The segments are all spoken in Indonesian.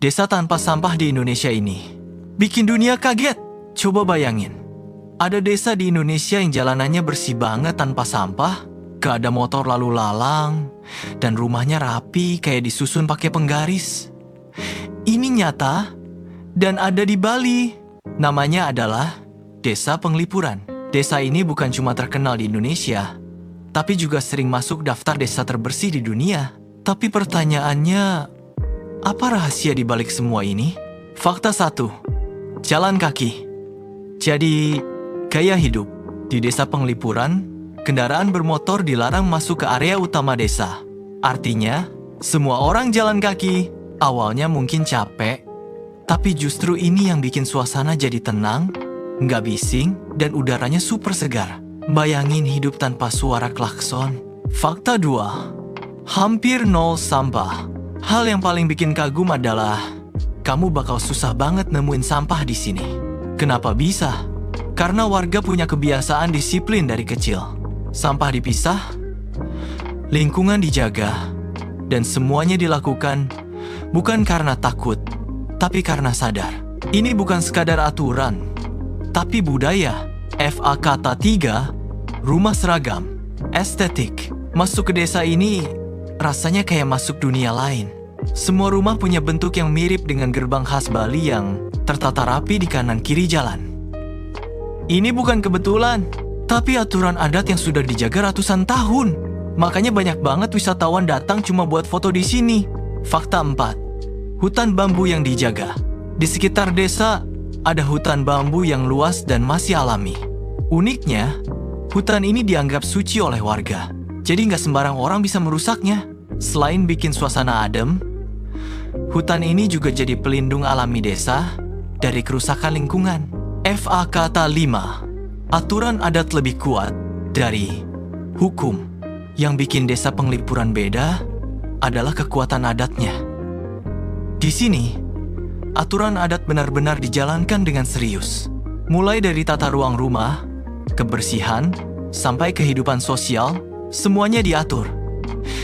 Desa tanpa sampah di Indonesia ini bikin dunia kaget. Coba bayangin, ada desa di Indonesia yang jalanannya bersih banget tanpa sampah, gak ada motor lalu lalang, dan rumahnya rapi kayak disusun pakai penggaris. Ini nyata dan ada di Bali. Namanya adalah Desa Penglipuran. Desa ini bukan cuma terkenal di Indonesia, tapi juga sering masuk daftar desa terbersih di dunia. Tapi pertanyaannya, apa rahasia di balik semua ini? Fakta 1. Jalan kaki. Jadi, gaya hidup. Di Desa Penglipuran, kendaraan bermotor dilarang masuk ke area utama desa. Artinya, semua orang jalan kaki. Awalnya mungkin capek, tapi justru ini yang bikin suasana jadi tenang, nggak bising, dan udaranya super segar. Bayangin hidup tanpa suara klakson. Fakta 2. Hampir nol sampah. Hal yang paling bikin kagum adalah kamu bakal susah banget nemuin sampah di sini. Kenapa bisa? Karena warga punya kebiasaan disiplin dari kecil. Sampah dipisah, lingkungan dijaga, dan semuanya dilakukan bukan karena takut, tapi karena sadar. Ini bukan sekadar aturan, tapi budaya. Fakta 3, rumah seragam, estetik. Masuk ke desa ini rasanya kayak masuk dunia lain. Semua rumah punya bentuk yang mirip dengan gerbang khas Bali yang tertata rapi di kanan kiri jalan. Ini bukan kebetulan, tapi aturan adat yang sudah dijaga ratusan tahun. Makanya banyak banget wisatawan datang cuma buat foto di sini. Fakta 4. Hutan bambu yang dijaga. Di sekitar desa, ada hutan bambu yang luas dan masih alami. Uniknya, hutan ini dianggap suci oleh warga. Jadi nggak sembarang orang bisa merusaknya. Selain bikin suasana adem, hutan ini juga jadi pelindung alami desa dari kerusakan lingkungan. Fakta 5. Aturan adat lebih kuat dari hukum. Yang bikin Desa Penglipuran beda adalah kekuatan adatnya. Di sini, aturan adat benar-benar dijalankan dengan serius. Mulai dari tata ruang rumah, kebersihan, sampai kehidupan sosial, semuanya diatur.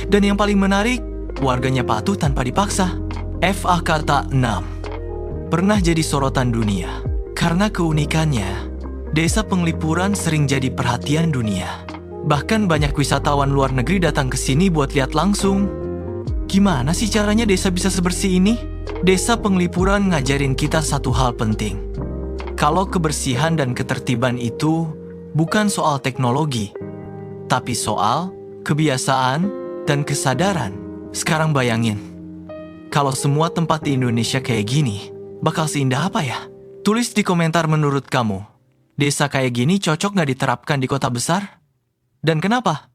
Dan yang paling menarik, warganya patuh tanpa dipaksa. Fakta 6. Pernah jadi sorotan dunia. Karena keunikannya, Desa Penglipuran sering jadi perhatian dunia. Bahkan banyak wisatawan luar negeri datang ke sini buat lihat langsung. Gimana sih caranya desa bisa sebersih ini? Desa Penglipuran ngajarin kita satu hal penting. Kalau kebersihan dan ketertiban itu bukan soal teknologi, tapi soal kebiasaan dan kesadaran. Sekarang bayangin, kalau semua tempat di Indonesia kayak gini, bakal seindah apa ya? Tulis di komentar menurut kamu, desa kayak gini cocok nggak diterapkan di kota besar? Dan kenapa?